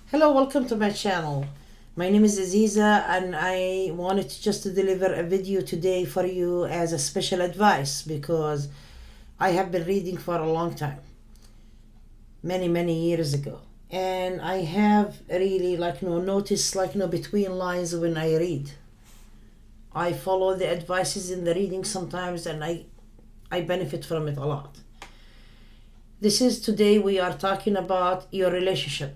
Hello, welcome to my channel. My name is Aziza and I wanted to deliver a video today for you as a special advice because I have been reading for a long time, many years ago. And I have really noticed between lines when I read. I follow the advices in the reading sometimes and I benefit from it a lot. This is today we are talking about your relationship.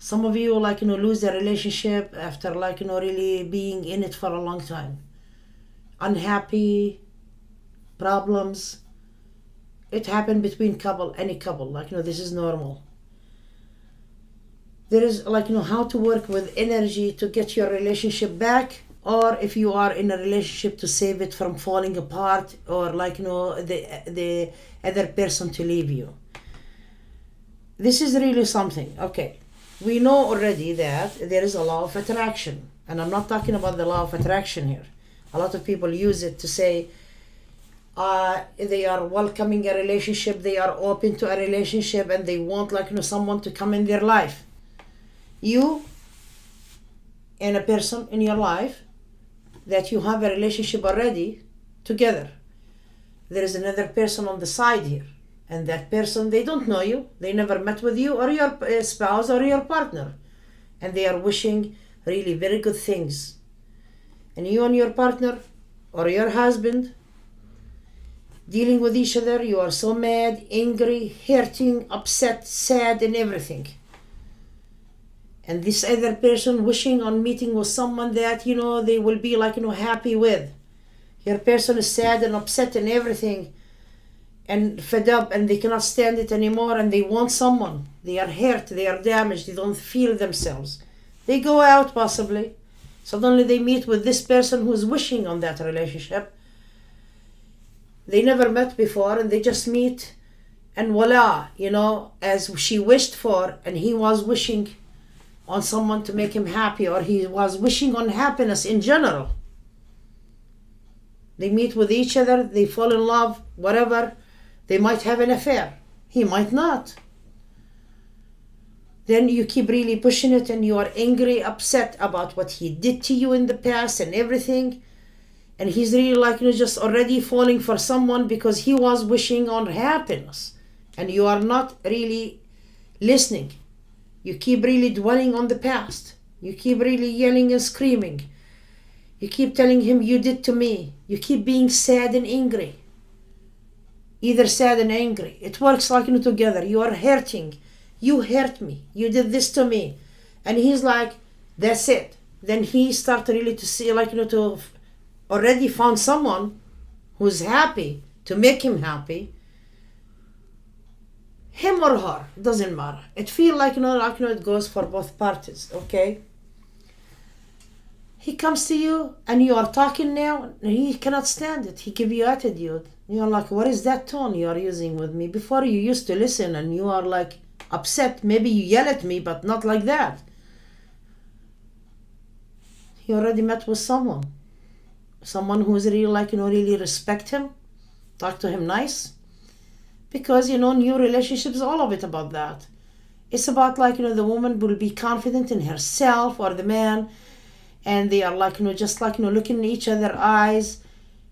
Some of you lose a relationship after really being in it for a long time. Unhappy, problems. It happened between any couple. This is normal. There is how to work with energy to get your relationship back, or if you are in a relationship to save it from falling apart, or the other person to leave you. This is really something. Okay. We know already that there is a law of attraction, and I'm not talking about the law of attraction here. A lot of people use it to say they are welcoming a relationship, they are open to a relationship, and they want someone to come in their life. You and a person in your life that you have a relationship already together. There is another person on the side here. And that person, they don't know you, they never met with you or your spouse or your partner. And they are wishing really very good things. And you and your partner or your husband dealing with each other, you are so mad, angry, hurting, upset, sad and everything. And this other person wishing on meeting with someone that, they will be happy with. Your person is sad and upset and everything, and fed up, and they cannot stand it anymore, and they want someone. They are hurt, they are damaged, they don't feel themselves. They go out possibly. Suddenly they meet with this person who is wishing on that relationship. They never met before, and they just meet, and voila, as she wished for, and he was wishing on someone to make him happy, or he was wishing on happiness in general. They meet with each other, they fall in love, whatever. They might have an affair. He might not. Then you keep really pushing it, and you are angry, upset about what he did to you in the past and everything. And he's really just already falling for someone because he was wishing on happiness. And you are not really listening. You keep really dwelling on the past. You keep really yelling and screaming. You keep telling him, you did to me. You keep being sad and angry. Either sad and angry. It works together. You are hurting. You hurt me. You did this to me. And he's like, that's it. Then he started really to see to already found someone who's happy to make him happy. Him or her, doesn't matter. It feels it goes for both parties, okay? He comes to you and you are talking now and he cannot stand it. He give you attitude. You're like, what is that tone you are using with me? Before you used to listen and you are upset. Maybe you yell at me, but not like that. He already met with someone. Someone who's really really respect him. Talk to him nice. Because, new relationships, all of it about that. It's about the woman will be confident in herself, or the man, and they are just looking in each other's eyes,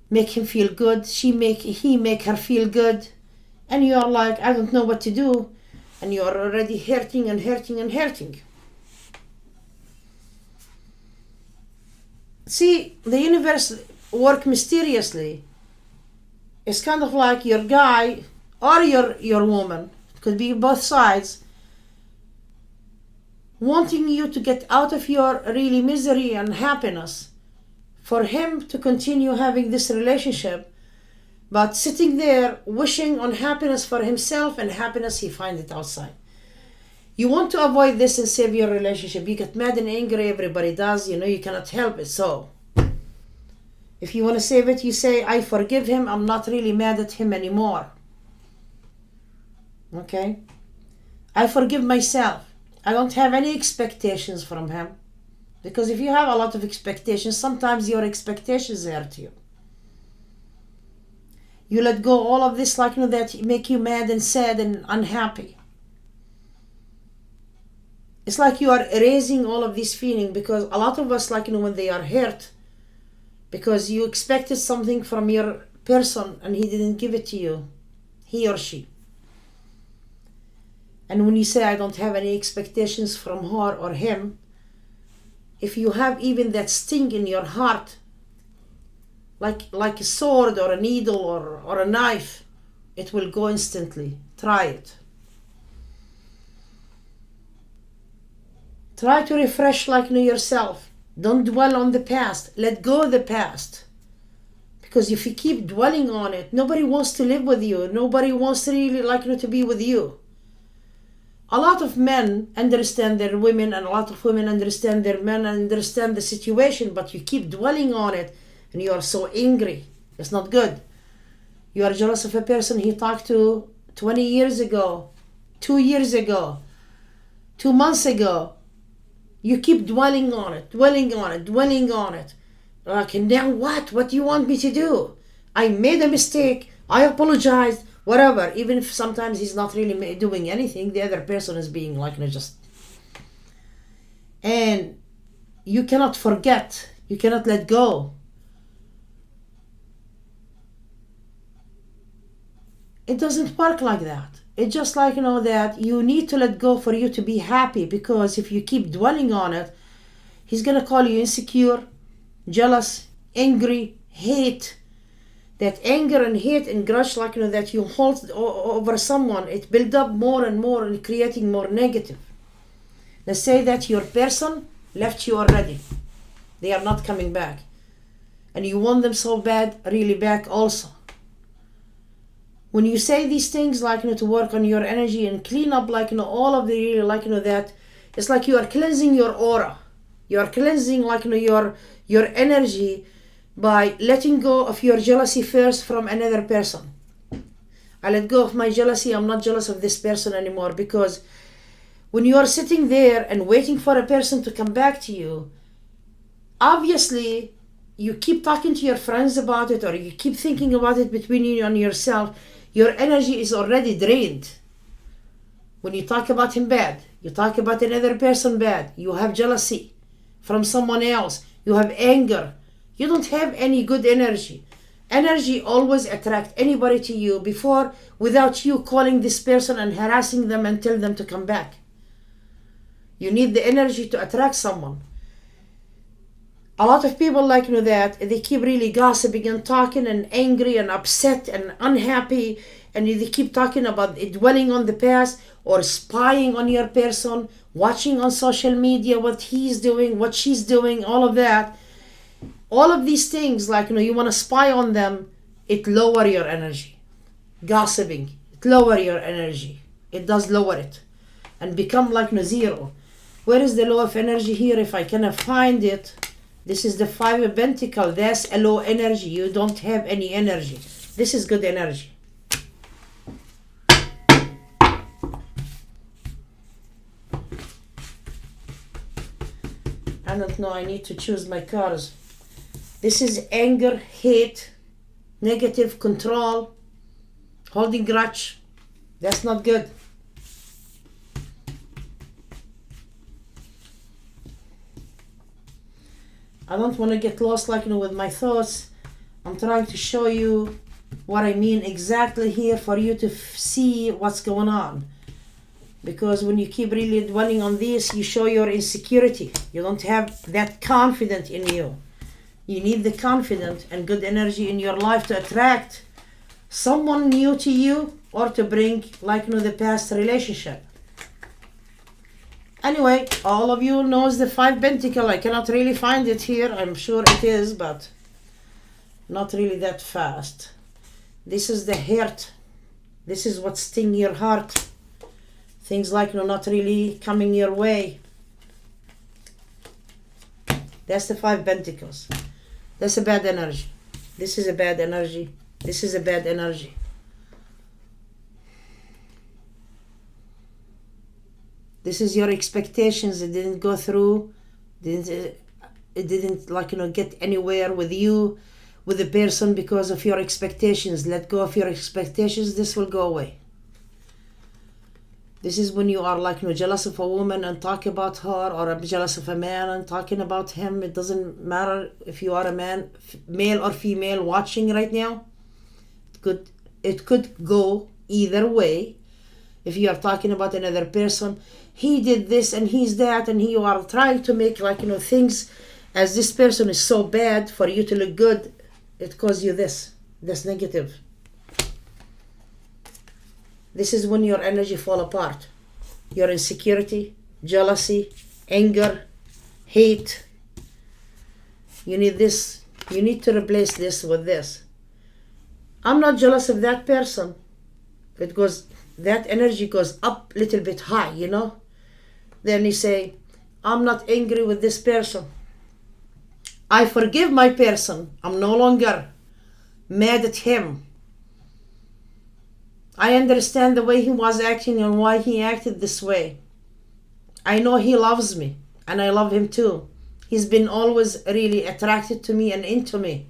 make him feel good, he make her feel good, and you are I don't know what to do, and you are already hurting and hurting and hurting. See, the universe work mysteriously. It's kind of like your guy or your woman, it could be both sides, wanting you to get out of your really misery and happiness, for him to continue having this relationship, but sitting there wishing on happiness for himself, and happiness he finds it outside. You want to avoid this and save your relationship. You get mad and angry, everybody does, you cannot help it. So if you want to save it, you say, I forgive him, I'm not really mad at him anymore. Okay? I forgive myself. I don't have any expectations from him. Because if you have a lot of expectations, sometimes your expectations hurt you. You let go all of this that make you mad and sad and unhappy. It's like you are erasing all of this feeling, because a lot of us, like, when they are hurt, because you expected something from your person and he didn't give it to you, he or she. And when you say, I don't have any expectations from her or him, if you have even that sting in your heart, like a sword or a needle or a knife, it will go instantly. Try it. Try to refresh, yourself. Don't dwell on the past. Let go of the past. Because if you keep dwelling on it, nobody wants to live with you. Nobody wants really to be with you. A lot of men understand their women, and a lot of women understand their men and understand the situation, but you keep dwelling on it and you are so angry. It's not good. You are jealous of a person he talked to 20 years ago, 2 years ago, 2 months ago. You keep dwelling on it. Like, now what? What do you want me to do? I made a mistake. I apologized. Whatever. Even if sometimes he's not really doing anything, the other person is being just. And you cannot forget. You cannot let go. It doesn't work like that. It's just that you need to let go for you to be happy, because if you keep dwelling on it, he's going to call you insecure, jealous, angry, hate. That anger and hate and grudge that you hold over someone, it builds up more and more and creating more negative. Let's say that your person left you already. They are not coming back. And you want them so bad, really back also. When you say these things to work on your energy and clean up all of the that, it's like you are cleansing your aura. You are cleansing your energy by letting go of your jealousy first from another person. I let go of my jealousy. I'm not jealous of this person anymore, because when you are sitting there and waiting for a person to come back to you, obviously you keep talking to your friends about it, or you keep thinking about it between you and yourself. Your energy is already drained. When you talk about him bad, you talk about another person bad, you have jealousy from someone else, you have anger, you don't have any good energy. Energy always attracts anybody to you without you calling this person and harassing them and tell them to come back. You need the energy to attract someone. A lot of people that they keep really gossiping and talking and angry and upset and unhappy, and they keep talking about dwelling on the past or spying on your person, watching on social media what he's doing, what she's doing, all of that. All of these things, you want to spy on them, it lower your energy. Gossiping, it lower your energy. It does lower it and become zero. Where is the law of energy here? If I cannot find it, this is the 5 of Pentacles. That's a low energy. You don't have any energy. This is good energy. I don't know. I need to choose my cards. This is anger, hate, negative, control, holding grudge. That's not good. I don't want to get lost with my thoughts. I'm trying to show you what I mean exactly here for you to see what's going on. Because when you keep really dwelling on this, you show your insecurity. You don't have that confidence in you. You need the confidence and good energy in your life to attract someone new to you, or to bring the past relationship. Anyway, all of you knows the 5 Pentacles. I cannot really find it here. I'm sure it is, but not really that fast. This is the hurt. This is what sting your heart. Things not really coming your way. That's the 5 Pentacles. That's a bad energy. This is a bad energy. This is a bad energy. This is your expectations. It didn't go through. It didn't get anywhere with you, with the person, because of your expectations. Let go of your expectations. This will go away. This is when you are like, jealous of a woman and talk about her, or jealous of a man and talking about him. It doesn't matter if you are a man, male or female, watching right now. It could go either way. If you are talking about another person, he did this and he's that, and you are trying to make things as this person is so bad for you to look good, it causes you this negative. This is when your energy fall apart. Your insecurity, jealousy, anger, hate. You need this. You need to replace this with this. I'm not jealous of that person. That energy goes up a little bit high, Then you say, I'm not angry with this person. I forgive my person. I'm no longer mad at him. I understand the way he was acting and why he acted this way. I know he loves me and I love him too. He's been always really attracted to me and into me.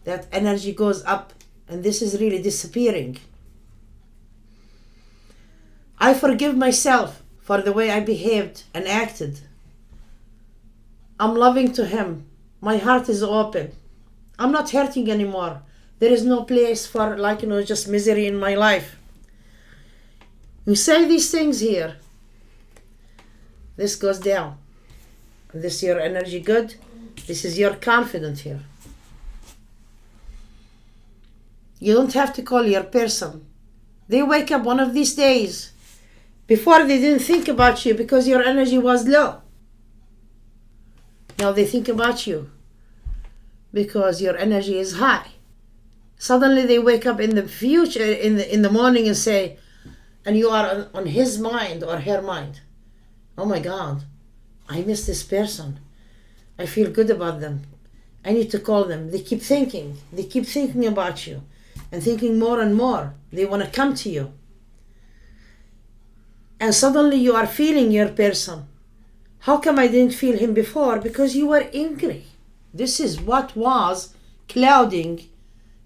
That energy goes up and this is really disappearing. I forgive myself for the way I behaved and acted. I'm loving to him. My heart is open. I'm not hurting anymore. There is no place for just misery in my life. You say these things here. This goes down. This is your energy good. This is your confidence here. You don't have to call your person. They wake up one of these days. Before they didn't think about you because your energy was low. Now they think about you because your energy is high. Suddenly they wake up in the future, in the morning and say, and you are on his mind or her mind. Oh my God, I miss this person. I feel good about them. I need to call them. They keep thinking about you and thinking more and more. They want to come to you. And suddenly you are feeling your person. How come I didn't feel him before? Because you were angry. This is what was clouding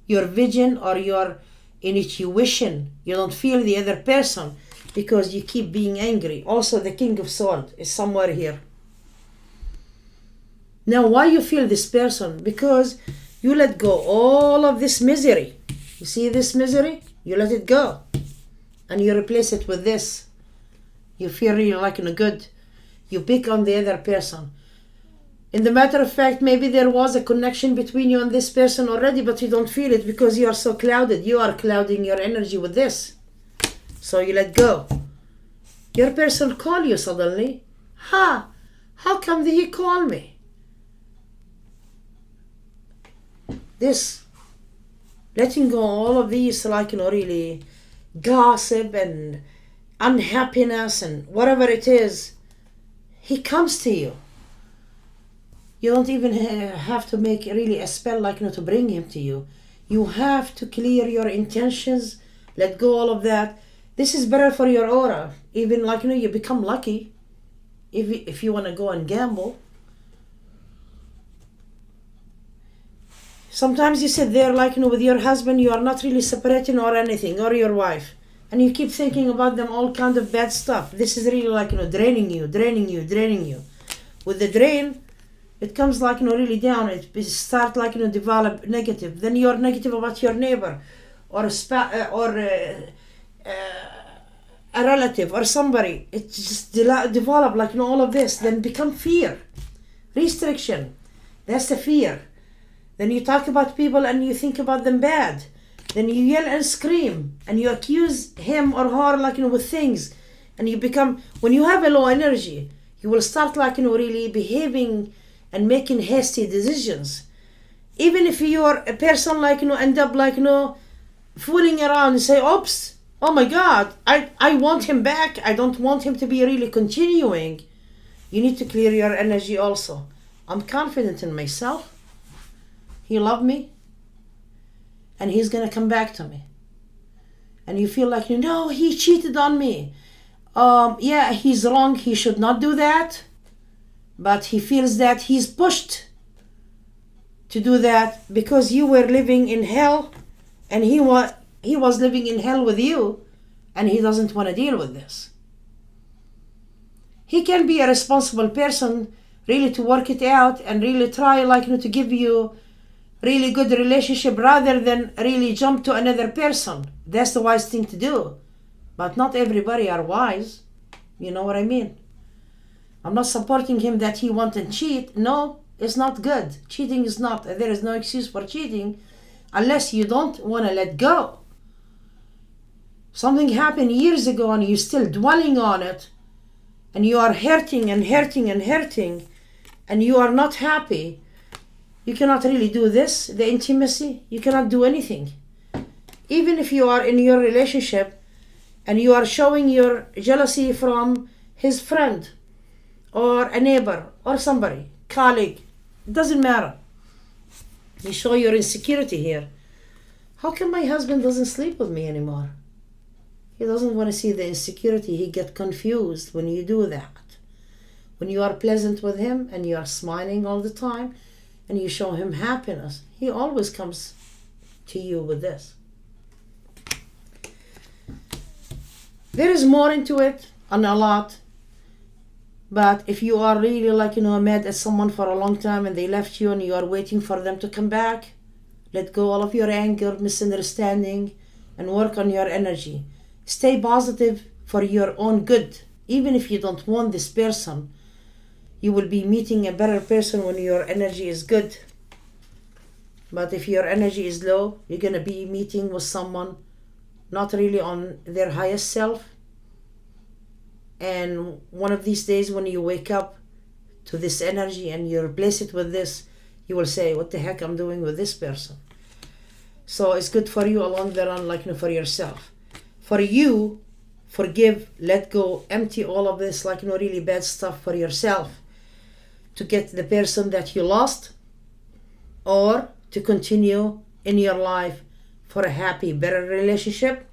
your vision or your intuition. You don't feel the other person because you keep being angry. Also, the King of Swords is somewhere here. Now, why you feel this person? Because you let go all of this misery. You see this misery? You let it go. And you replace it with this. You feel really good. You pick on the other person. In the matter of fact, maybe there was a connection between you and this person already, but you don't feel it because you are so clouded. You are clouding your energy with this. So you let go. Your person call you suddenly. How come did he call me? This, letting go all of these really gossip and unhappiness and whatever it is, he comes to you. You don't even have to make really a spell to bring him to you. You have to clear your intentions, let go all of that. This is better for your aura. Even you become lucky if you want to go and gamble. Sometimes you sit there with your husband, you are not really separating or anything, or your wife. And you keep thinking about them all kind of bad stuff. This is really draining you. With the drain, it comes really down. It start develop negative. Then you're negative about your neighbor, or a relative, or somebody. It just develop all of this. Then become fear, restriction. That's the fear. Then you talk about people and you think about them bad. Then you yell and scream and you accuse him or her with things. And you become, when you have a low energy, you will start really behaving and making hasty decisions. Even if you're a person end up fooling around and say, oops, oh my God, I want him back. I don't want him to be really continuing. You need to clear your energy also. I'm confident in myself. He loved me. And he's going to come back to me. And you feel no, he cheated on me. Yeah, he's wrong. He should not do that. But he feels that he's pushed to do that because you were living in hell and he was living in hell with you. and he doesn't want to deal with this. He can be a responsible person really to work it out and really try to give you really good relationship rather than really jump to another person. That's the wise thing to do. But not everybody are wise. You know what I mean? I'm not supporting him that he want to cheat. No, it's not good. Cheating is not. There is no excuse for cheating unless you don't want to let go. Something happened years ago and you're still dwelling on it, and you are hurting and hurting and hurting, and you are not happy. You cannot really do this, the intimacy. You cannot do anything. Even if you are in your relationship and you are showing your jealousy from his friend or a neighbor or somebody, colleague, it doesn't matter. You show your insecurity here. How come my husband doesn't sleep with me anymore? He doesn't want to see the insecurity. He gets confused when you do that. When you are pleasant with him and you are smiling all the time and you show him happiness, he always comes to you with this. There is more into it, and a lot. But if you are really mad at someone for a long time and they left you and you are waiting for them to come back, let go all of your anger, misunderstanding, and work on your energy. Stay positive for your own good. Even if you don't want this person, you will be meeting a better person when your energy is good. But if your energy is low, you're going to be meeting with someone not really on their highest self. And one of these days when you wake up to this energy and you replace it with this, you will say, what the heck I'm doing with this person? So it's good for you along the run, for yourself. For you, forgive, let go, empty all of this, really bad stuff for yourself to get the person that you lost, or to continue in your life for a happy, better relationship.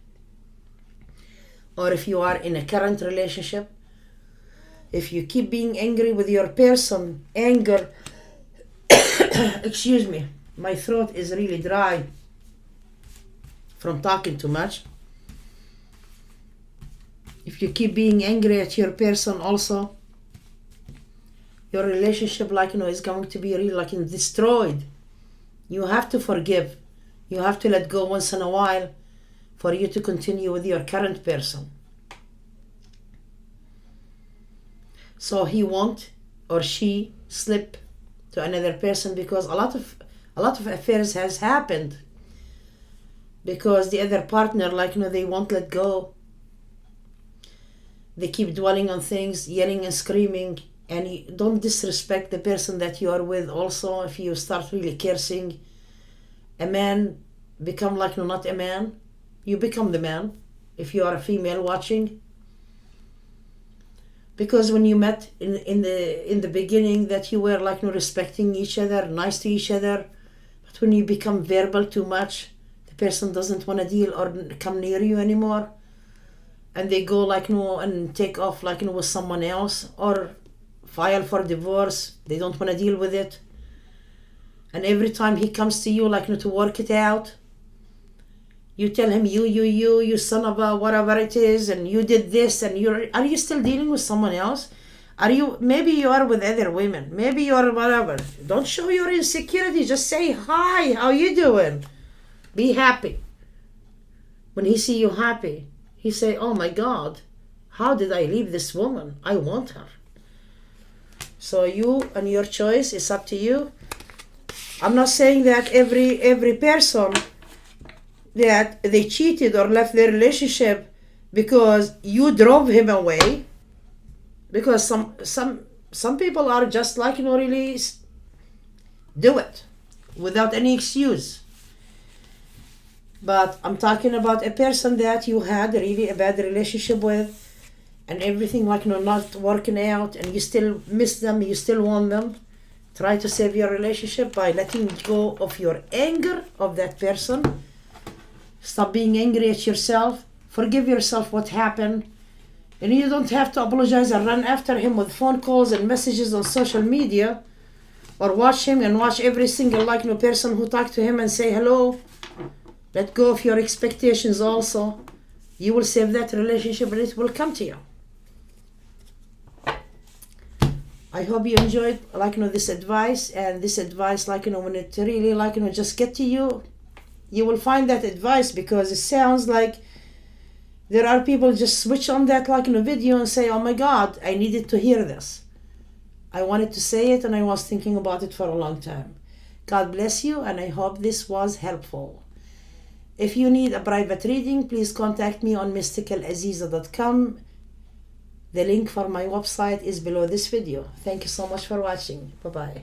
Or if you are in a current relationship, if you keep being angry with your person, anger, excuse me, my throat is really dry from talking too much. If you keep being angry at your person also, your relationship is going to be really destroyed. You have to forgive. You have to let go once in a while for you to continue with your current person. So he won't or she slip to another person, because a lot of affairs has happened because the other partner they won't let go. They keep dwelling on things, yelling and screaming, and you don't disrespect the person that you are with. Also, if you start really cursing, a man become not a man. You become the man if you are a female watching. Because when you met in the beginning, that you were respecting each other, nice to each other, but when you become verbal too much, the person doesn't want to deal or come near you anymore, and they go and take off with someone else or file for divorce. They don't want to deal with it, and every time he comes to you to work it out, you tell him, you son of a whatever it is, and you did this, and are you still dealing with someone else? Maybe you are with other women, maybe you are whatever. Don't show your insecurity, just say hi, how you doing? Be happy. When he see you happy, he say, oh my God, how did I leave this woman? I want her. So you and your choice is up to you. I'm not saying that every person that they cheated or left their relationship because you drove him away, because some people are just really do it without any excuse. But I'm talking about a person that you had really a bad relationship with, and everything not working out, and you still miss them, you still want them. Try to save your relationship by letting go of your anger of that person. Stop being angry at yourself. Forgive yourself what happened. And you don't have to apologize and run after him with phone calls and messages on social media, or watch him and watch every single person who talked to him and say hello. Let go of your expectations also. you will save that relationship and it will come to you. I hope you enjoyed, like, this advice, and this advice, like, when it really, like, just get to you, you will find that advice, because it sounds like there are people just switch on that, like, video and say, oh my God, I needed to hear this. I wanted to say it and I was thinking about it for a long time. God bless you, and I hope this was helpful. If you need a private reading, please contact me on mysticalaziza.com. The link for my website is below this video. Thank you so much for watching. Bye-bye.